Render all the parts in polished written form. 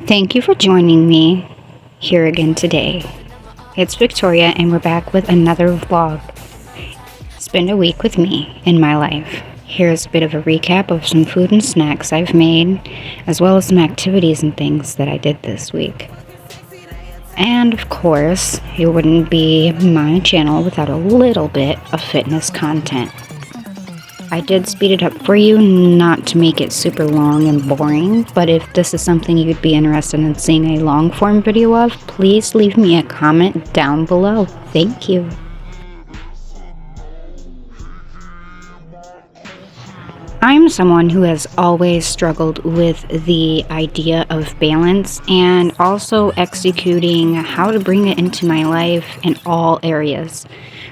Thank you for joining me here again today. It's Victoria, and we're back with another vlog. Spend a week with me in my life. Here's a bit of a recap of some food and snacks I've made, as well as some activities and things that I did this week. And of course, it wouldn't be my channel without a little bit of fitness content. I did speed it up for you, not to make it super long and boring, but if this is something you'd be interested in seeing a long form video of, please leave me a comment down below. Thank you. I'm someone who has always struggled with the idea of balance and also executing how to bring it into my life in all areas.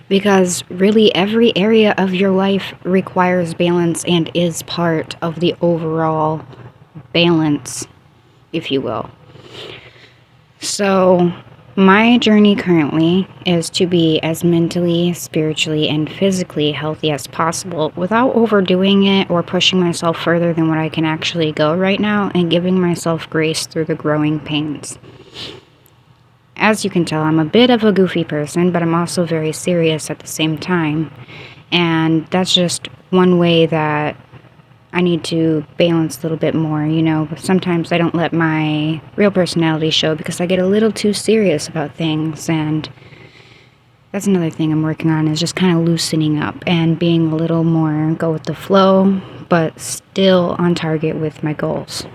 Because really every area of your life requires balance and is part of the overall balance, if you will. So my journey currently is to be as mentally, spiritually, and physically healthy as possible without overdoing it or pushing myself further than what I can actually go right now, and giving myself grace through the growing pains. As you can tell, I'm a bit of a goofy person, but I'm also very serious at the same time. And that's just one way that I need to balance a little bit more, But sometimes I don't let my real personality show because I get a little too serious about things. And that's another thing I'm working on, is just kind of loosening up and being a little more go with the flow, but still on target with my goals.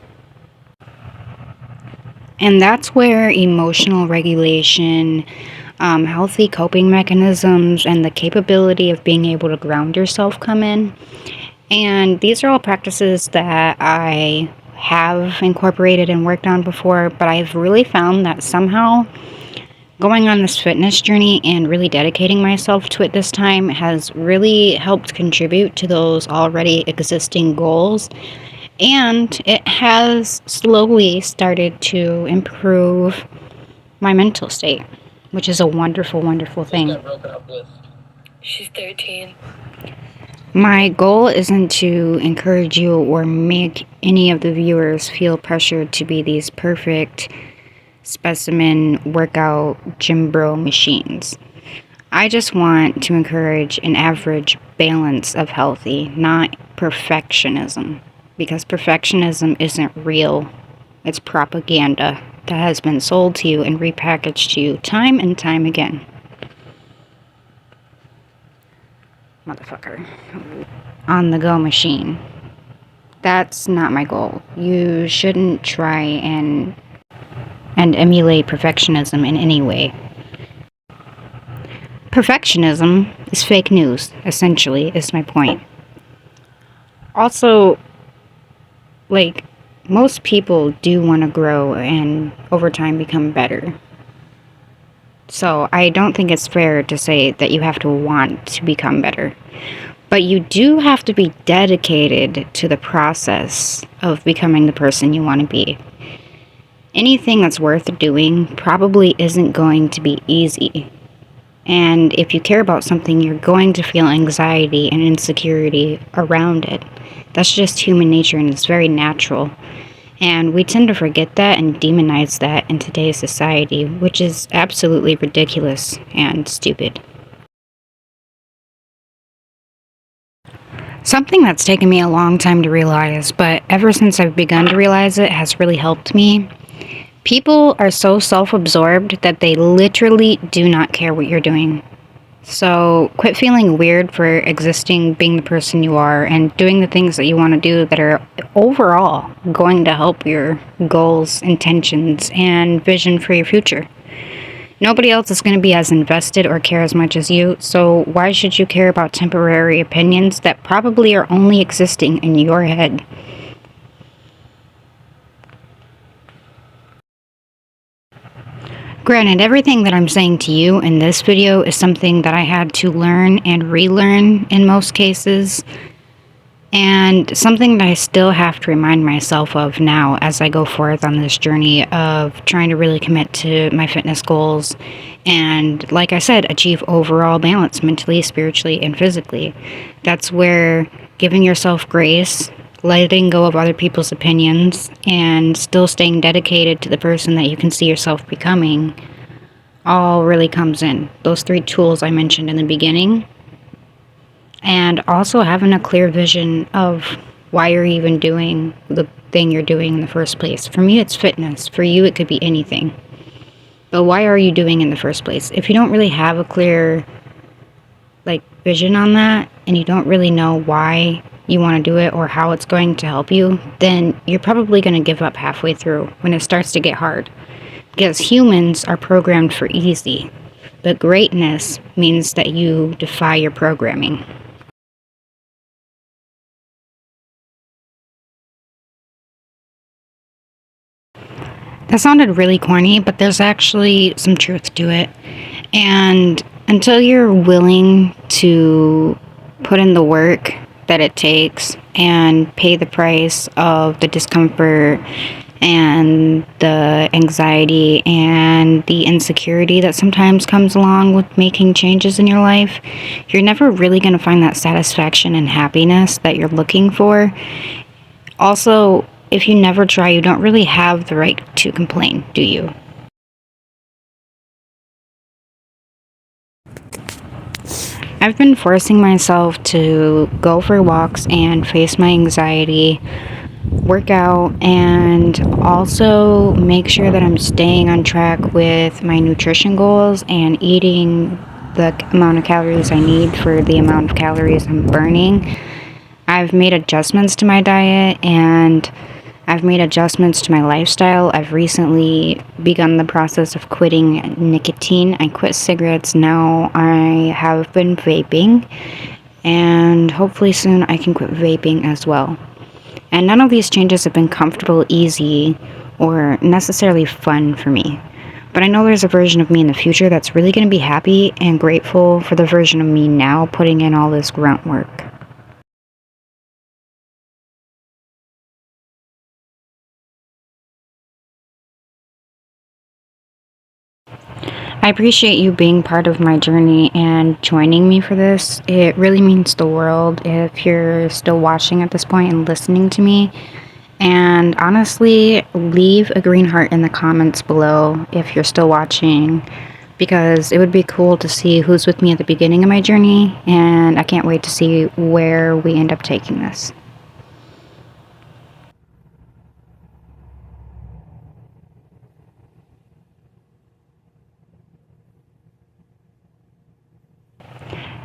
And that's where emotional regulation, healthy coping mechanisms, and the capability of being able to ground yourself come in. And these are all practices that I have incorporated and worked on before, but I've really found that somehow going on this fitness journey and really dedicating myself to it this time has really helped contribute to those already existing goals. And it has slowly started to improve my mental state, which is a wonderful, wonderful thing. She's 13. My goal isn't to encourage you or make any of the viewers feel pressured to be these perfect specimen workout gym bro machines. I just want to encourage an average balance of healthy, not perfectionism. Because perfectionism isn't real. It's propaganda that has been sold to you and repackaged to you time and time again. Motherfucker. On the go machine. That's not my goal. You shouldn't try and emulate perfectionism in any way. Perfectionism is fake news, essentially, is my point. Also, most people do want to grow and over time become better. So I don't think it's fair to say that you have to want to become better. But you do have to be dedicated to the process of becoming the person you want to be. Anything that's worth doing probably isn't going to be easy. And if you care about something, you're going to feel anxiety and insecurity around it. That's just human nature, and it's very natural. And we tend to forget that and demonize that in today's society, which is absolutely ridiculous and stupid. Something that's taken me a long time to realize, but ever since I've begun to realize it, has really helped me. People are so self-absorbed that they literally do not care what you're doing. So quit feeling weird for existing, being the person you are, and doing the things that you want to do that are overall going to help your goals, intentions, and vision for your future. Nobody else is going to be as invested or care as much as you, so why should you care about temporary opinions that probably are only existing in your head? Granted, everything that I'm saying to you in this video is something that I had to learn and relearn in most cases, and something that I still have to remind myself of now as I go forth on this journey of trying to really commit to my fitness goals and, like I said, achieve overall balance mentally, spiritually, and physically. That's where giving yourself grace, letting go of other people's opinions, and still staying dedicated to the person that you can see yourself becoming all really comes in. Those three tools I mentioned in the beginning. And also having a clear vision of why you're even doing the thing you're doing in the first place. For me, it's fitness. For you, it could be anything. But why are you doing it in the first place? If you don't really have a clear vision on that, and you don't really know why you want to do it or how it's going to help you, then you're probably going to give up halfway through when it starts to get hard. Because humans are programmed for easy, but greatness means that you defy your programming. That sounded really corny, but there's actually some truth to it. And until you're willing to put in the work that it takes and pay the price of the discomfort and the anxiety and the insecurity that sometimes comes along with making changes in your life, you're never really going to find that satisfaction and happiness that you're looking for. Also, if you never try, you don't really have the right to complain, do you? I've been forcing myself to go for walks and face my anxiety, work out, and also make sure that I'm staying on track with my nutrition goals and eating the amount of calories I need for the amount of calories I'm burning. I've made adjustments to my diet and I've made adjustments to my lifestyle. I've recently begun the process of quitting nicotine. I quit cigarettes. Now I have been vaping, and hopefully soon I can quit vaping as well. And none of these changes have been comfortable, easy, or necessarily fun for me. But I know there's a version of me in the future that's really going to be happy and grateful for the version of me now putting in all this grunt work. I appreciate you being part of my journey and joining me for this. It really means the world if you're still watching at this point and listening to me. And honestly, leave a green heart in the comments below if you're still watching, because it would be cool to see who's with me at the beginning of my journey, and I can't wait to see where we end up taking this.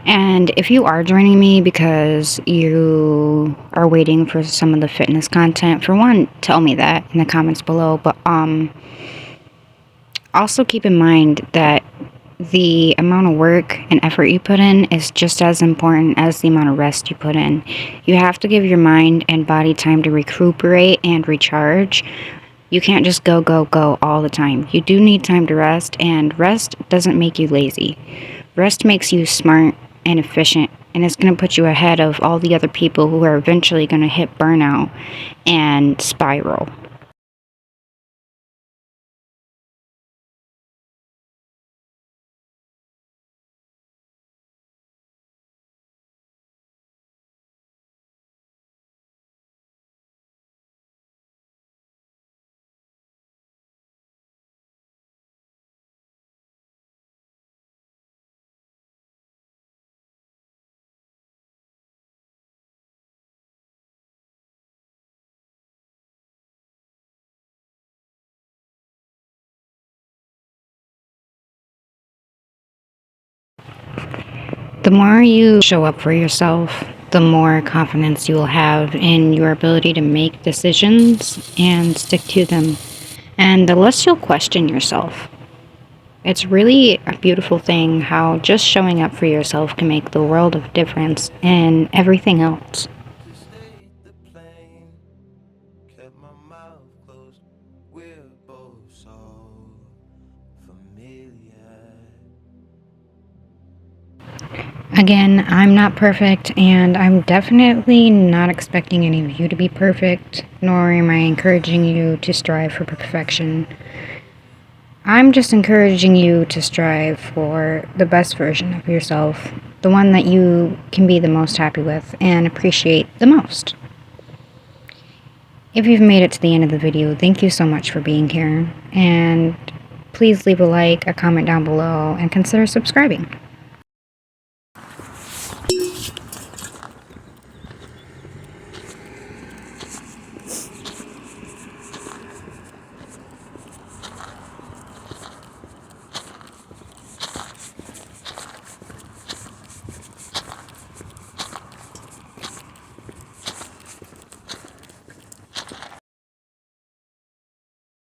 And if you are joining me because you are waiting for some of the fitness content, for one, tell me that in the comments below. But also keep in mind that the amount of work and effort you put in is just as important as the amount of rest you put in. You have to give your mind and body time to recuperate and recharge. You can't just go, go, go all the time. You do need time to rest, and rest doesn't make you lazy. Rest makes you smart and efficient, and it's going to put you ahead of all the other people who are eventually going to hit burnout and spiral. The more you show up for yourself, the more confidence you will have in your ability to make decisions and stick to them, and the less you'll question yourself. It's really a beautiful thing how just showing up for yourself can make the world of difference in everything else. Again, I'm not perfect, and I'm definitely not expecting any of you to be perfect, nor am I encouraging you to strive for perfection. I'm just encouraging you to strive for the best version of yourself, the one that you can be the most happy with and appreciate the most. If you've made it to the end of the video, thank you so much for being here. And please leave a like, a comment down below, and consider subscribing.